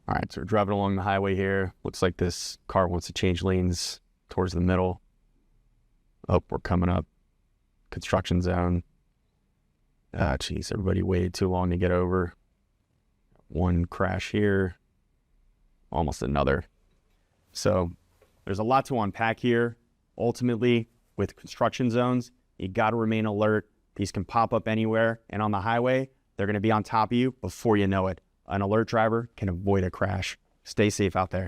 All right, so we're driving along the highway here. Looks like this car wants to change lanes towards the middle. Oh, we're coming up. Construction zone. Ah, geez, everybody waited too long to get over. One crash here. Almost another. So there's a lot to unpack here. Ultimately, with construction zones, you got to remain alert. These can pop up anywhere. And on the highway, they're going to be on top of you before you know it. An alert driver can avoid a crash. Stay safe out there.